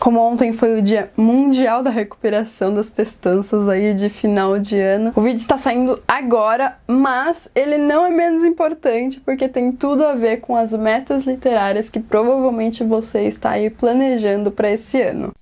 Como ontem foi o Dia Mundial da Recuperação das Festanças aí de final de ano, o vídeo está saindo agora, mas ele não é menos importante porque tem tudo a ver com as metas literárias que provavelmente você está aí planejando para esse ano.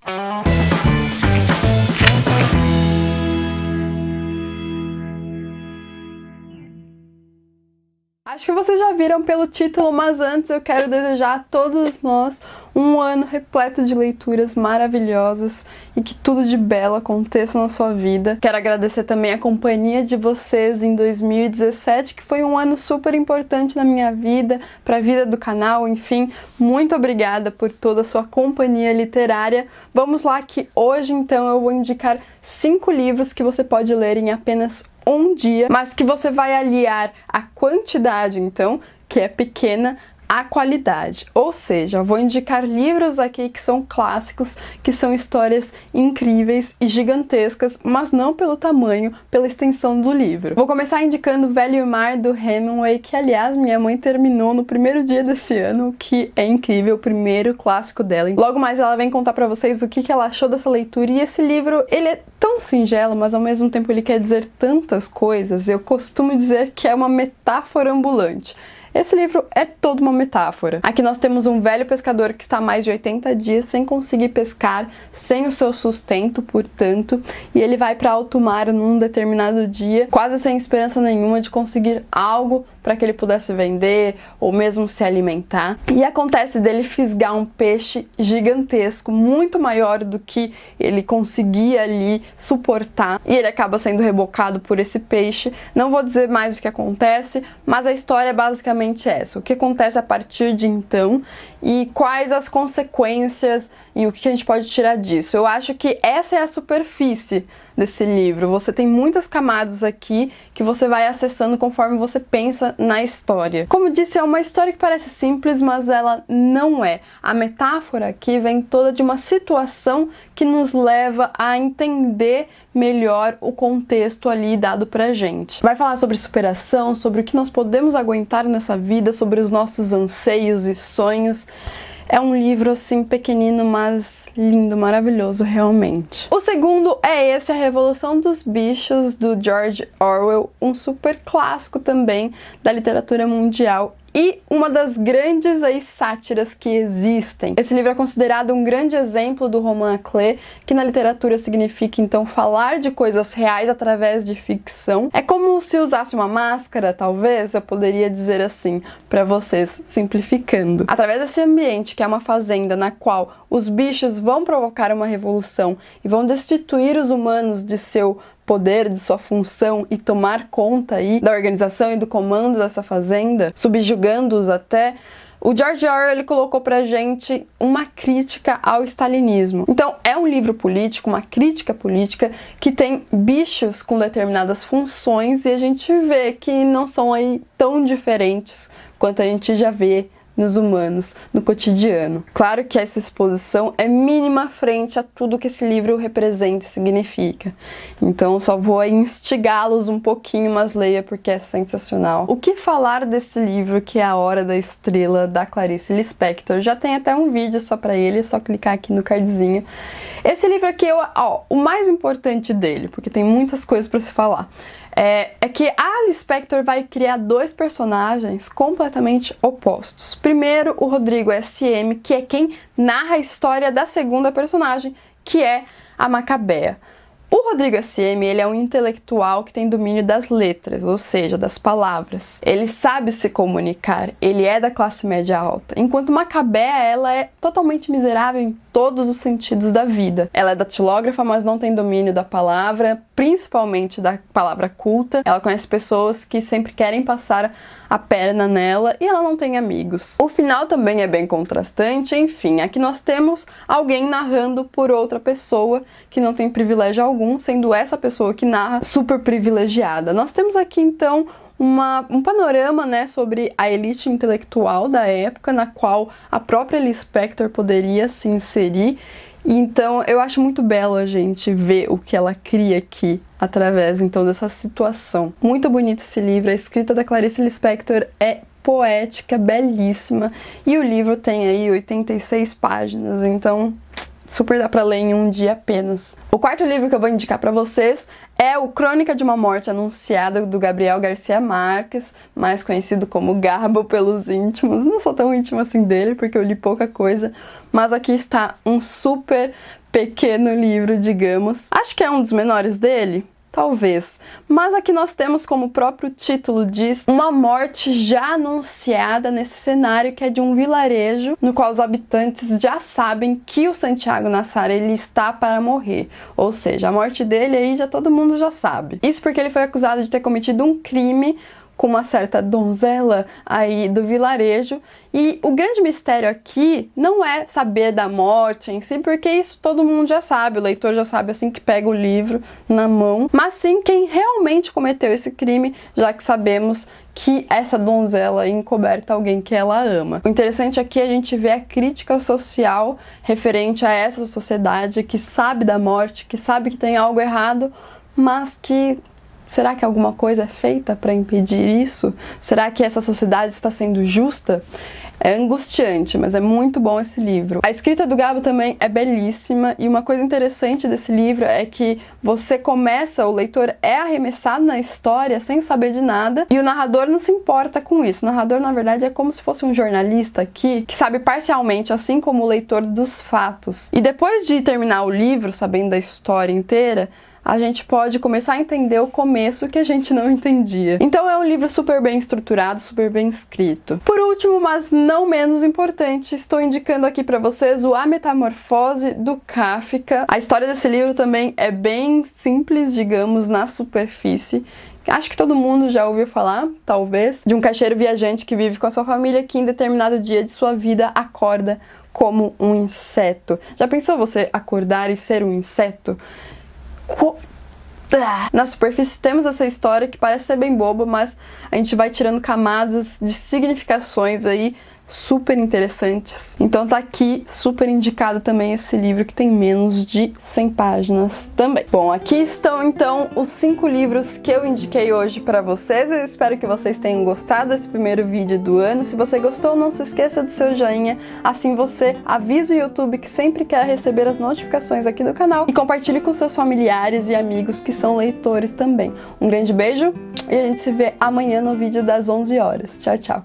Acho que vocês já viram pelo título, mas antes eu quero desejar a todos nós um ano repleto de leituras maravilhosas e que tudo de belo aconteça na sua vida. Quero agradecer também a companhia de vocês em 2017, que foi um ano super importante na minha vida, para a vida do canal, enfim. Muito obrigada por toda a sua companhia literária. Vamos lá que hoje então eu vou indicar 5 livros que você pode ler em apenas um dia, mas que você vai aliar a quantidade, então, que é pequena, à qualidade. Ou seja, eu vou indicar livros aqui que são clássicos, que são histórias incríveis e gigantescas, mas não pelo tamanho, pela extensão do livro. Vou começar indicando Velho Mar, do Hemingway, que aliás minha mãe terminou no primeiro dia desse ano, que é incrível, o primeiro clássico dela. Logo mais ela vem contar pra vocês o que ela achou dessa leitura, e esse livro, ele é tão singelo, mas ao mesmo tempo ele quer dizer tantas coisas. Eu costumo dizer que é uma metáfora ambulante. Esse livro é toda uma metáfora. Aqui nós temos um velho pescador que está há mais de 80 dias sem conseguir pescar, sem o seu sustento, portanto, e ele vai para alto mar num determinado dia, quase sem esperança nenhuma de conseguir algo para que ele pudesse vender ou mesmo se alimentar. E acontece dele fisgar um peixe gigantesco, muito maior do que ele conseguia ali suportar, e ele acaba sendo rebocado por esse peixe. Não vou dizer mais o que acontece, mas a história é basicamente essa. O que acontece a partir de então e quais as consequências e o que a gente pode tirar disso. Eu acho que essa é a superfície desse livro. Você tem muitas camadas aqui que você vai acessando conforme você pensa na história. Como disse, é uma história que parece simples, mas ela não é. A metáfora aqui vem toda de uma situação que nos leva a entender melhor o contexto ali dado pra gente. Vai falar sobre superação, sobre o que nós podemos aguentar nessa vida, sobre os nossos anseios e sonhos. É um livro assim pequenino, mas lindo, maravilhoso realmente. O segundo é esse, A Revolução dos Bichos, do George Orwell, um super clássico também da literatura mundial e uma das grandes sátiras que existem. Esse livro é considerado um grande exemplo do roman à clé, que na literatura significa então falar de coisas reais através de ficção. É como se usasse uma máscara, talvez, eu poderia dizer assim, para vocês, simplificando. Através desse ambiente, que é uma fazenda na qual os bichos vão provocar uma revolução e vão destituir os humanos de seu poder, de sua função e tomar conta aí da organização e do comando dessa fazenda, subjugando-os até, o George Orwell ele colocou pra gente uma crítica ao stalinismo. Então é um livro político, uma crítica política que tem bichos com determinadas funções e a gente vê que não são aí tão diferentes quanto a gente já vê nos humanos, no cotidiano. Claro que essa exposição é mínima frente a tudo que esse livro representa e significa. Então só vou instigá-los um pouquinho, mas leia porque é sensacional. O que falar desse livro, que é A Hora da Estrela, da Clarice Lispector? Já tem até um vídeo só pra ele, é só clicar aqui no cardzinho. Esse livro aqui, o mais importante dele, porque tem muitas coisas pra se falar, é que a Lispector vai criar 2 personagens completamente opostos. Primeiro, o Rodrigo SM, que é quem narra a história da segunda personagem, que é a Macabea. O Rodrigo SM, ele é um intelectual que tem domínio das letras, ou seja, das palavras. Ele sabe se comunicar, ele é da classe média alta. Enquanto Macabea, ela é totalmente miserável em todos os sentidos da vida. Ela é datilógrafa, mas não tem domínio da palavra, principalmente da palavra culta. Ela conhece pessoas que sempre querem passar a perna nela e ela não tem amigos. O final também é bem contrastante, enfim, aqui nós temos alguém narrando por outra pessoa que não tem privilégio algum, sendo essa pessoa que narra super privilegiada. Nós temos aqui então um panorama, né, sobre a elite intelectual da época, na qual a própria Lispector poderia se inserir. Então eu acho muito belo a gente ver o que ela cria aqui através então dessa situação. Muito bonito esse livro, a escrita da Clarice Lispector é poética, belíssima, e o livro tem aí 86 páginas, então Super dá pra ler em um dia apenas. O quarto livro que eu vou indicar pra vocês é o Crônica de uma Morte Anunciada, do Gabriel Garcia Marques, mais conhecido como Garbo pelos íntimos. Não sou tão íntima assim dele, porque eu li pouca coisa, mas aqui está um super pequeno livro, digamos. Acho que é um dos menores dele. Talvez. Mas aqui nós temos, como o próprio título diz, uma morte já anunciada nesse cenário que é de um vilarejo no qual os habitantes já sabem que o Santiago Nassar ele está para morrer. Ou seja, a morte dele aí já todo mundo já sabe. Isso porque ele foi acusado de ter cometido um crime com uma certa donzela aí do vilarejo. E o grande mistério aqui não é saber da morte em si, porque isso todo mundo já sabe, o leitor já sabe assim que pega o livro na mão, mas sim quem realmente cometeu esse crime, já que sabemos que essa donzela encoberta alguém que ela ama. O interessante aqui é a gente ver a crítica social referente a essa sociedade que sabe da morte, que sabe que tem algo errado, mas que será que alguma coisa é feita para impedir isso? Será que essa sociedade está sendo justa? É angustiante, mas é muito bom esse livro. A escrita do Gabo também é belíssima, e uma coisa interessante desse livro é que você começa, o leitor é arremessado na história sem saber de nada, e o narrador não se importa com isso. O narrador, na verdade, é como se fosse um jornalista aqui, que sabe parcialmente, assim como o leitor, dos fatos. E depois de terminar o livro, sabendo da história inteira, a gente pode começar a entender o começo que a gente não entendia. Então é um livro super bem estruturado, super bem escrito. Por último, mas não menos importante, estou indicando aqui para vocês o A Metamorfose do Kafka. A história desse livro também é bem simples, digamos, na superfície. Acho que todo mundo já ouviu falar, talvez, de um caixeiro viajante que vive com a sua família que em determinado dia de sua vida acorda como um inseto. Já pensou você acordar e ser um inseto? Na superfície temos essa história que parece ser bem boba, mas a gente vai tirando camadas de significações aí super interessantes. Então tá aqui super indicado também esse livro que tem menos de 100 páginas também. Bom, aqui estão então os 5 livros que eu indiquei hoje para vocês. Eu espero que vocês tenham gostado desse primeiro vídeo do ano. Se você gostou, não se esqueça do seu joinha, assim você avisa o YouTube que sempre quer receber as notificações aqui do canal, e compartilhe com seus familiares e amigos que são leitores também. Um grande beijo e a gente se vê amanhã no vídeo das 11 horas. Tchau, tchau!